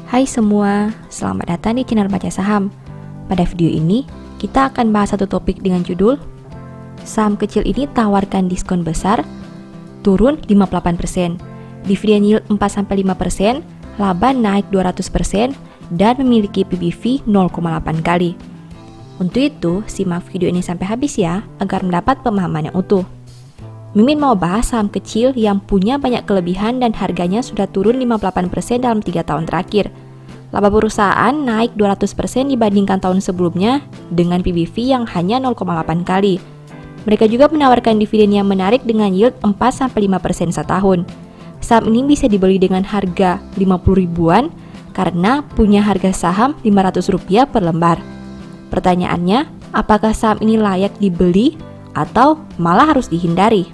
Hai semua, selamat datang di channel Baca Saham. Pada video ini, kita akan bahas satu topik dengan judul saham kecil ini tawarkan diskon besar, turun 58%, dividen yield 4-5%, laba naik 200%, dan memiliki PBV 0,8 kali. Untuk itu, simak video ini sampai habis ya, agar mendapat pemahaman yang utuh. Mimin mau bahas saham kecil yang punya banyak kelebihan dan harganya sudah turun 58% dalam 3 tahun terakhir. Laba perusahaan naik 200% dibandingkan tahun sebelumnya dengan PBV yang hanya 0,8 kali. Mereka juga menawarkan dividen yang menarik dengan yield 4-5% setahun. Saham ini bisa dibeli dengan harga 50 ribuan karena punya harga saham Rp500 per lembar. Pertanyaannya, apakah saham ini layak dibeli atau malah harus dihindari?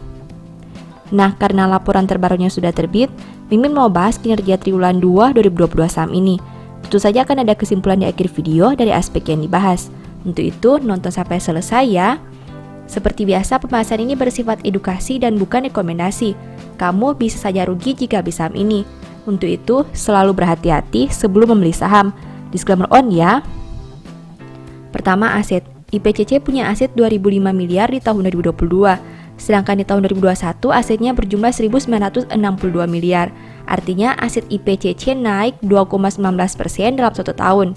Nah, karena laporan terbarunya sudah terbit, Mimin mau bahas kinerja triwulan 2 2022 saham ini. Tentu saja akan ada kesimpulan di akhir video dari aspek yang dibahas. Untuk itu, nonton sampai selesai ya. Seperti biasa, pembahasan ini bersifat edukasi dan bukan rekomendasi. Kamu bisa saja rugi jika beli saham ini. Untuk itu, selalu berhati-hati sebelum membeli saham. Disclaimer on ya. Pertama, aset. IPCC punya aset 2.005 miliar di tahun 2022. Sedangkan di tahun 2021 asetnya berjumlah 1.962 miliar. Artinya aset IPCC naik 2,19% dalam 1 tahun.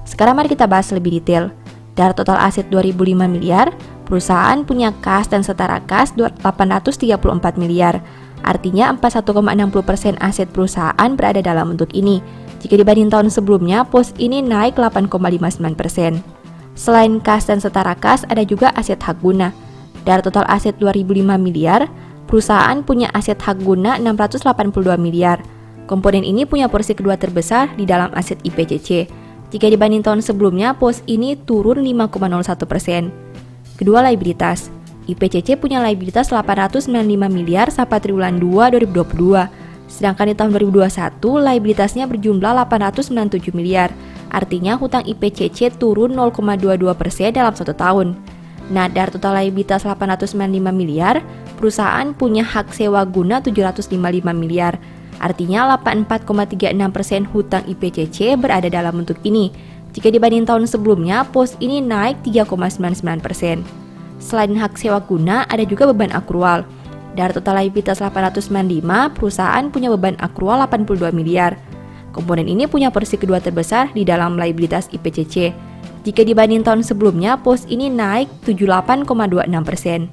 Sekarang mari kita bahas lebih detail. Dari total aset 2.005 miliar, perusahaan punya kas dan setara kas 834 miliar. Artinya 41,60% aset perusahaan berada dalam bentuk ini. Jika dibanding tahun sebelumnya, pos ini naik 8,59%. Selain kas dan setara kas, ada juga aset hak guna. Dari total aset 2.005 miliar, perusahaan punya aset hak guna 682 miliar. Komponen ini punya porsi kedua terbesar di dalam aset IPCC. Jika dibanding tahun sebelumnya, pos ini turun 5,01%. Kedua, liabilitas. IPCC punya liabilitas 895 miliar sampai triwulan 2 2022. Sedangkan di tahun 2021, liabilitasnya berjumlah 897 miliar. Artinya hutang IPCC turun 0,22% dalam 1 tahun. Nah, dari total liabilitas 895 miliar, perusahaan punya hak sewa guna 755 miliar. Artinya 84,36% hutang IPCC berada dalam bentuk ini. Jika dibanding tahun sebelumnya, pos ini naik 3,99%. Selain hak sewa guna, ada juga beban akrual. Dari total liabilitas 895, perusahaan punya beban akrual 82 miliar. Komponen ini punya porsi kedua terbesar di dalam liabilitas IPCC. Jika dibanding tahun sebelumnya, pos ini naik 78,26%.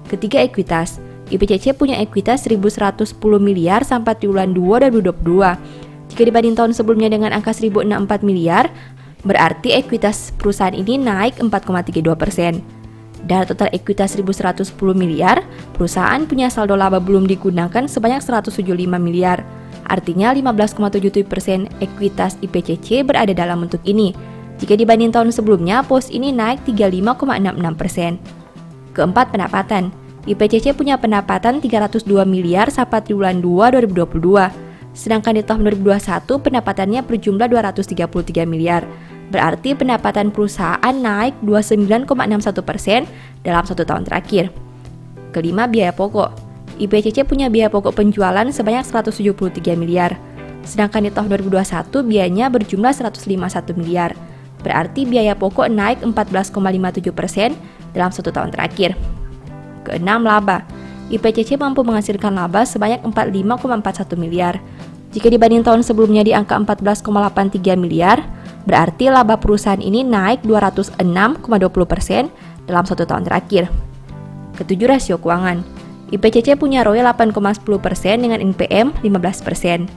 Ketiga, ekuitas. IPCC punya ekuitas 1.110 miliar sampai triwulan 2 2022. Jika dibanding tahun sebelumnya dengan angka 1.064 miliar, berarti ekuitas perusahaan ini naik 4,32%. Dari total ekuitas 1.110 miliar, perusahaan punya saldo laba belum digunakan sebanyak 175 miliar. Artinya 15,77% ekuitas IPCC berada dalam bentuk ini. Jika dibanding tahun sebelumnya, pos ini naik 35,66%. Keempat, pendapatan. IPCC punya pendapatan 302 miliar sampai triwulan 2 2022. Sedangkan di tahun 2021 pendapatannya berjumlah 233 miliar. Berarti pendapatan perusahaan naik 29,61% dalam 1 tahun terakhir. Kelima, biaya pokok. IPCC punya biaya pokok penjualan sebanyak 173 miliar. Sedangkan di tahun 2021 biayanya berjumlah 151 miliar. Berarti biaya pokok naik 14,57% dalam 1 tahun terakhir. Keenam, laba. IPCC mampu menghasilkan laba sebanyak 45,41 miliar. Jika dibanding tahun sebelumnya di angka 14,83 miliar, berarti laba perusahaan ini naik 206,20% dalam 1 tahun terakhir. Ketujuh, rasio keuangan. IPCC punya ROE 8,10% dengan NPM 15%.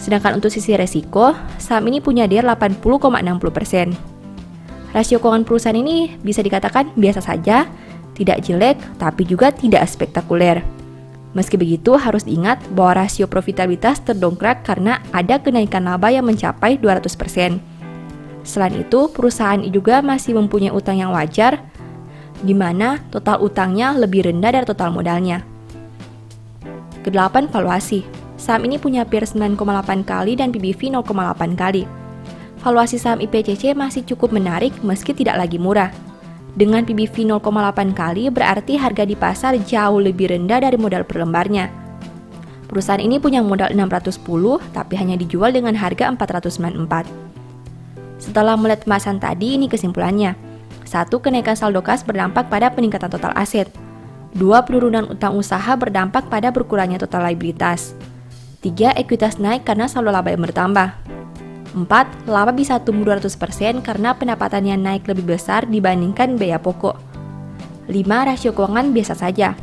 Sedangkan untuk sisi resiko, saham ini punya DIR 80,60%. Rasio keuangan perusahaan ini bisa dikatakan biasa saja, tidak jelek, tapi juga tidak spektakuler. Meski begitu, harus diingat bahwa rasio profitabilitas terdongkrak karena ada kenaikan laba yang mencapai 200%. Selain itu, perusahaan juga masih mempunyai utang yang wajar, di mana total utangnya lebih rendah dari total modalnya. Kedelapan, valuasi. Saham ini punya PER 9,8 kali dan PBV 0,8 kali. Valuasi saham IPCC masih cukup menarik meski tidak lagi murah. Dengan PBV 0,8 kali berarti harga di pasar jauh lebih rendah dari modal per lembarnya. Perusahaan ini punya modal 610, tapi hanya dijual dengan harga 494. Setelah melihat pembahasan tadi, ini kesimpulannya. 1. Kenaikan saldo kas berdampak pada peningkatan total aset. 2. Penurunan utang usaha berdampak pada berkurangnya total liabilitas. 3. Ekuitas naik karena saldo laba yang bertambah. 4. Laba bisa tumbuh 200% karena pendapatannya naik lebih besar dibandingkan biaya pokok. 5. Rasio keuangan biasa saja.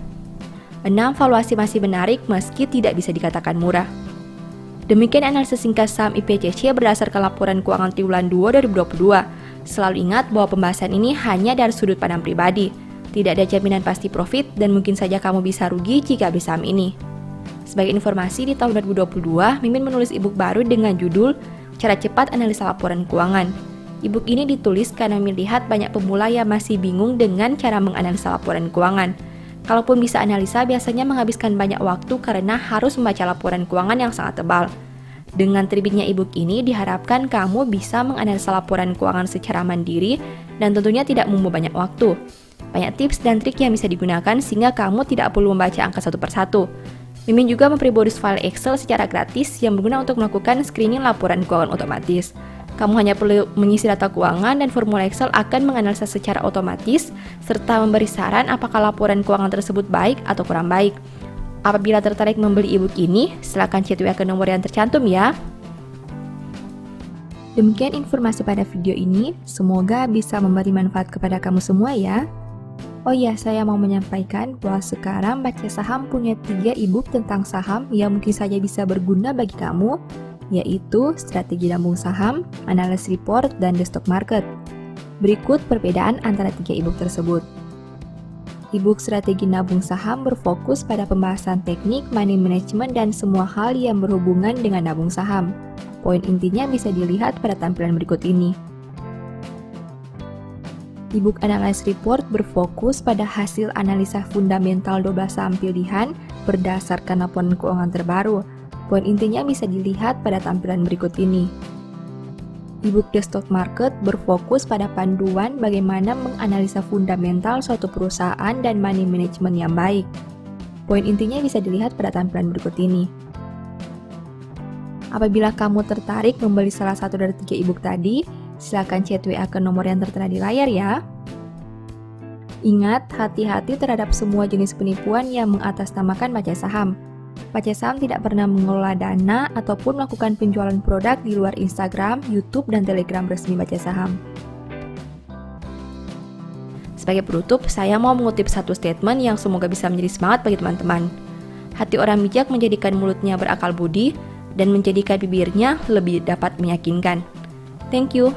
6. Valuasi masih menarik meski tidak bisa dikatakan murah. Demikian analisis singkat saham IPCC berdasarkan laporan keuangan triwulan 2 2022. Selalu ingat bahwa pembahasan ini hanya dari sudut pandang pribadi. Tidak ada jaminan pasti profit dan mungkin saja kamu bisa rugi jika beli saham ini. Sebagai informasi, di tahun 2022, Mimin menulis ebook baru dengan judul Cara Cepat Analisa Laporan Keuangan. Ebook ini ditulis karena Mimin lihat banyak pemula yang masih bingung dengan cara menganalisa laporan keuangan. Kalaupun bisa analisa, biasanya menghabiskan banyak waktu karena harus membaca laporan keuangan yang sangat tebal. Dengan terbitnya ebook ini, diharapkan kamu bisa menganalisa laporan keuangan secara mandiri dan tentunya tidak membuang banyak waktu. Banyak tips dan trik yang bisa digunakan sehingga kamu tidak perlu membaca angka satu persatu. Mimin juga memberi bonus file Excel secara gratis yang berguna untuk melakukan screening laporan keuangan otomatis. Kamu hanya perlu mengisi data keuangan dan formula Excel akan menganalisa secara otomatis serta memberi saran apakah laporan keuangan tersebut baik atau kurang baik. Apabila tertarik membeli ebook ini, silakan chat WA ke nomor yang tercantum ya. Demikian informasi pada video ini, semoga bisa memberi manfaat kepada kamu semua ya. Oh iya, saya mau menyampaikan bahwa sekarang Baca Saham punya 3 ebook tentang saham yang mungkin saja bisa berguna bagi kamu, yaitu Strategi Nabung Saham, Analysis Report, dan The Stock Market. Berikut perbedaan antara 3 ebook tersebut. Ebook Strategi Nabung Saham berfokus pada pembahasan teknik, money management, dan semua hal yang berhubungan dengan nabung saham. Poin intinya bisa dilihat pada tampilan berikut ini. Ebook Analysis Report berfokus pada hasil analisa fundamental 12 saham pilihan berdasarkan laporan keuangan terbaru. Poin intinya bisa dilihat pada tampilan berikut ini. Ebook The Stock Market berfokus pada panduan bagaimana menganalisa fundamental suatu perusahaan dan money management yang baik. Poin intinya bisa dilihat pada tampilan berikut ini. Apabila kamu tertarik membeli salah satu dari 3 ebook tadi, silakan chat WA ke nomor yang tertera di layar ya. Ingat, hati-hati terhadap semua jenis penipuan yang mengatasnamakan baca saham. Baca Saham tidak pernah mengelola dana ataupun melakukan penjualan produk di luar Instagram, YouTube, dan Telegram resmi Baca Saham. Sebagai penutup, saya mau mengutip satu statement yang semoga bisa menjadi semangat bagi teman-teman. Hati orang bijak menjadikan mulutnya berakal budi dan menjadikan bibirnya lebih dapat meyakinkan. Thank you.